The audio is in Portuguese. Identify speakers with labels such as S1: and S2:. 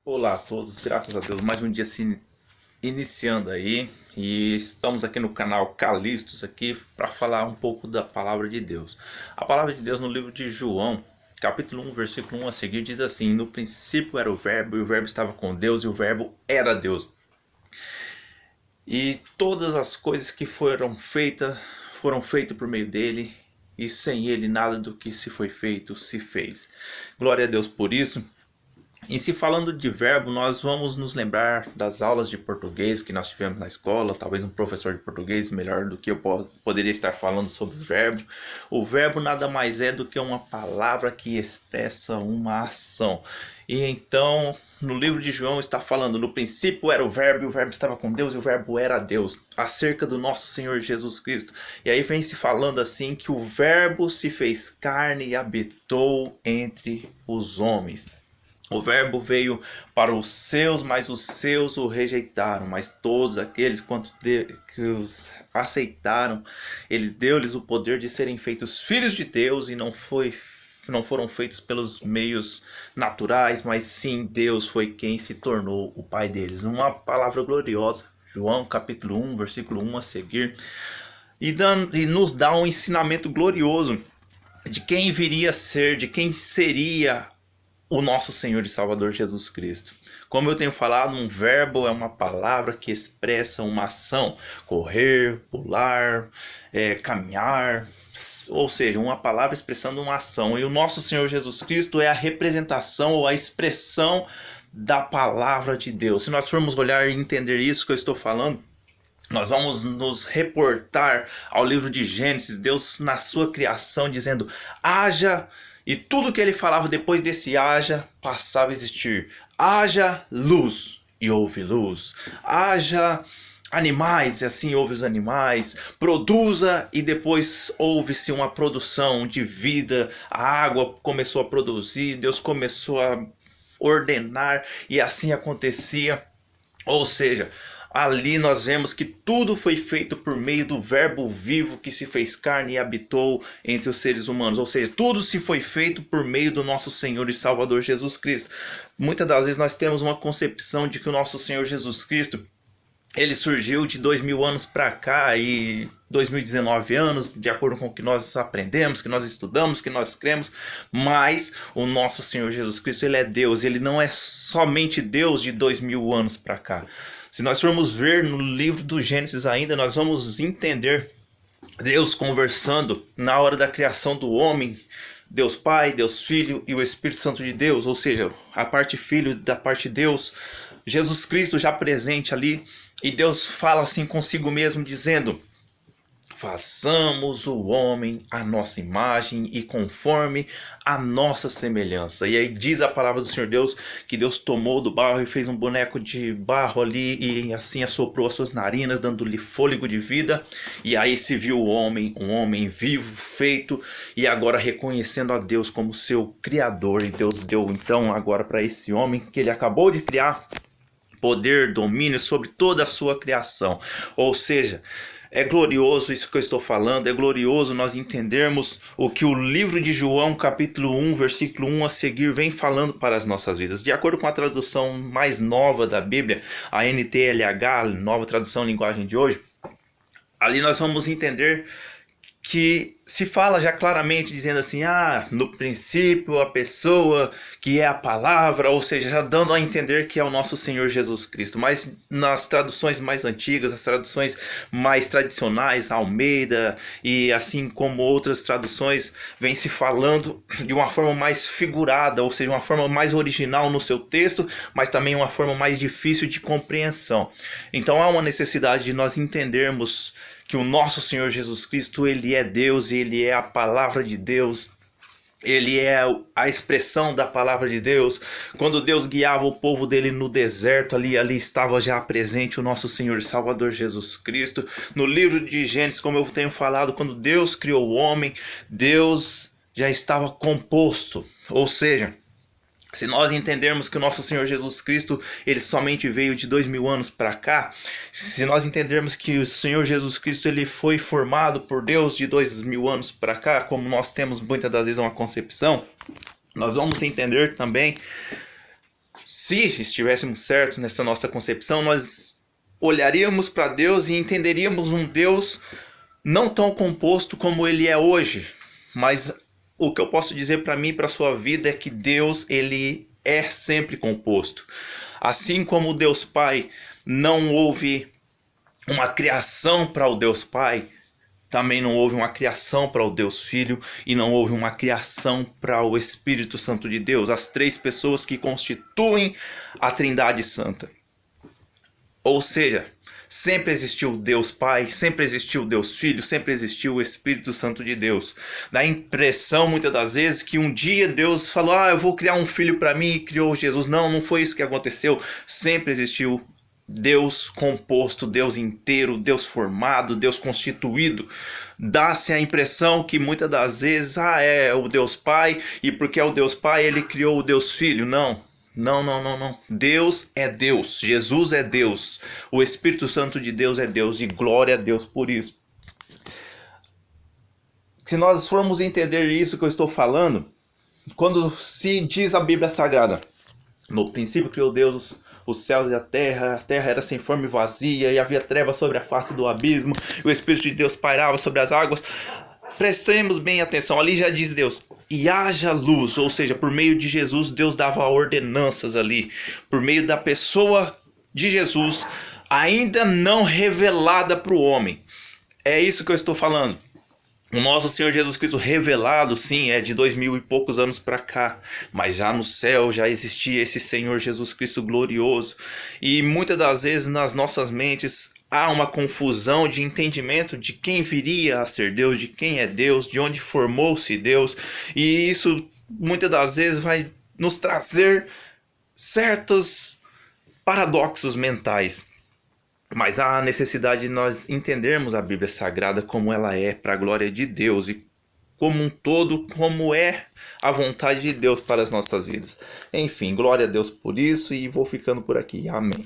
S1: Olá a todos, graças a Deus, mais um dia se iniciando aí e estamos aqui no canal Calistos aqui para falar um pouco da palavra de Deus. A palavra de Deus no livro de João, capítulo 1, versículo 1 a seguir diz assim: No princípio era o verbo e o verbo estava com Deus e o verbo era Deus. E todas as coisas que foram feitas por meio dele, e sem ele nada do que se foi feito se fez. Glória a Deus por isso. Em se falando de verbo, nós vamos nos lembrar das aulas de português que nós tivemos na escola. Talvez um professor de português melhor do que eu poderia estar falando sobre o verbo. O verbo nada mais é do que uma palavra que expressa uma ação. E então, no livro de João está falando: no princípio era o verbo, e o verbo estava com Deus, e o verbo era Deus, acerca do nosso Senhor Jesus Cristo. E aí vem se falando assim que o verbo se fez carne e habitou entre os homens. O verbo veio para os seus, mas os seus o rejeitaram. Mas todos aqueles que os aceitaram, ele deu-lhes o poder de serem feitos filhos de Deus, e não foram feitos pelos meios naturais, mas sim Deus foi quem se tornou o Pai deles. Uma palavra gloriosa, João capítulo 1, versículo 1 a seguir, e nos dá um ensinamento glorioso de quem viria a ser, de quem seria o nosso Senhor e Salvador Jesus Cristo. Como eu tenho falado, um verbo é uma palavra que expressa uma ação: correr, pular, caminhar, ou seja, uma palavra expressando uma ação. E o nosso Senhor Jesus Cristo é a representação ou a expressão da palavra de Deus. Se nós formos olhar e entender isso que eu estou falando, nós vamos nos reportar ao livro de Gênesis, Deus na sua criação dizendo: haja. E tudo que ele falava depois desse haja passava a existir. Haja luz, e houve luz. Haja animais, e assim houve os animais. Produza, e depois houve-se uma produção de vida. A água começou a produzir, Deus começou a ordenar, e assim acontecia. Ou seja, ali nós vemos que tudo foi feito por meio do verbo vivo que se fez carne e habitou entre os seres humanos. Ou seja, tudo se foi feito por meio do nosso Senhor e Salvador Jesus Cristo. Muitas das vezes nós temos uma concepção de que o nosso Senhor Jesus Cristo, ele surgiu de 2000 anos para cá, e 2019 anos, de acordo com o que nós aprendemos, que nós estudamos, que nós cremos. Mas o nosso Senhor Jesus Cristo, ele é Deus, ele não é somente Deus de 2000 anos para cá. Se nós formos ver no livro do Gênesis ainda, nós vamos entender Deus conversando na hora da criação do homem, Deus Pai, Deus Filho e o Espírito Santo de Deus, ou seja, a parte Filho da parte de Deus, Jesus Cristo já presente ali, e Deus fala assim consigo mesmo, dizendo: façamos o homem à nossa imagem e conforme a nossa semelhança. E aí diz a palavra do Senhor Deus que Deus tomou do barro e fez um boneco de barro ali, e assim assoprou as suas narinas, dando-lhe fôlego de vida. E aí se viu o homem, um homem vivo, feito, e agora reconhecendo a Deus como seu Criador. E Deus deu então agora para esse homem que ele acabou de criar poder, domínio sobre toda a sua criação. Ou seja, é glorioso isso que eu estou falando, é glorioso nós entendermos o que o livro de João, capítulo 1, versículo 1 a seguir, vem falando para as nossas vidas. De acordo com a tradução mais nova da Bíblia, a NTLH, nova tradução linguagem de hoje, ali nós vamos entender que se fala já claramente dizendo assim: no princípio a pessoa que é a palavra, ou seja, já dando a entender que é o nosso Senhor Jesus Cristo. Mas nas traduções mais antigas, as traduções mais tradicionais, Almeida e assim como outras traduções, vem se falando de uma forma mais figurada, ou seja, uma forma mais original no seu texto, mas também uma forma mais difícil de compreensão. Então há uma necessidade de nós entendermos que o nosso Senhor Jesus Cristo, ele é Deus, ele é a palavra de Deus, ele é a expressão da palavra de Deus. Quando Deus guiava o povo dele no deserto, ali estava já presente o nosso Senhor e Salvador Jesus Cristo. No livro de Gênesis, como eu tenho falado, quando Deus criou o homem, Deus já estava composto, ou seja, se nós entendermos que o nosso Senhor Jesus Cristo, ele somente veio de 2000 anos para cá, se nós entendermos que o Senhor Jesus Cristo, ele foi formado por Deus de 2000 anos para cá, como nós temos muitas das vezes uma concepção, nós vamos entender também se estivéssemos certos nessa nossa concepção, nós olharíamos para Deus e entenderíamos um Deus não tão composto como ele é hoje. Mas o que eu posso dizer para mim e para a sua vida é que Deus, ele é sempre composto. Assim como o Deus Pai, não houve uma criação para o Deus Pai, também não houve uma criação para o Deus Filho e não houve uma criação para o Espírito Santo de Deus, as três pessoas que constituem a Trindade Santa. Ou seja, sempre existiu Deus Pai, sempre existiu Deus Filho, sempre existiu o Espírito Santo de Deus. Dá a impressão muitas das vezes que um dia Deus falou, eu vou criar um filho para mim e criou Jesus. Não, não foi isso que aconteceu. Sempre existiu Deus composto, Deus inteiro, Deus formado, Deus constituído. Dá-se a impressão que muitas das vezes, é o Deus Pai e porque é o Deus Pai ele criou o Deus Filho. Não. Deus é Deus, Jesus é Deus, o Espírito Santo de Deus é Deus e glória a Deus por isso. Se nós formos entender isso que eu estou falando, quando se diz a Bíblia Sagrada, no princípio criou Deus os céus e a terra era sem forma e vazia, e havia trevas sobre a face do abismo, e o Espírito de Deus pairava sobre as águas. Prestemos bem atenção, ali já diz Deus, e haja luz, ou seja, por meio de Jesus, Deus dava ordenanças ali, por meio da pessoa de Jesus, ainda não revelada para o homem. É isso que eu estou falando. O nosso Senhor Jesus Cristo revelado, sim, é de 2000 e poucos anos para cá, mas já no céu já existia esse Senhor Jesus Cristo glorioso, e muitas das vezes nas nossas mentes há uma confusão de entendimento de quem viria a ser Deus, de quem é Deus, de onde formou-se Deus, e isso muitas das vezes vai nos trazer certos paradoxos mentais. Mas há a necessidade de nós entendermos a Bíblia Sagrada como ela é, para a glória de Deus, e como um todo, como é a vontade de Deus para as nossas vidas. Enfim, glória a Deus por isso, e vou ficando por aqui. Amém.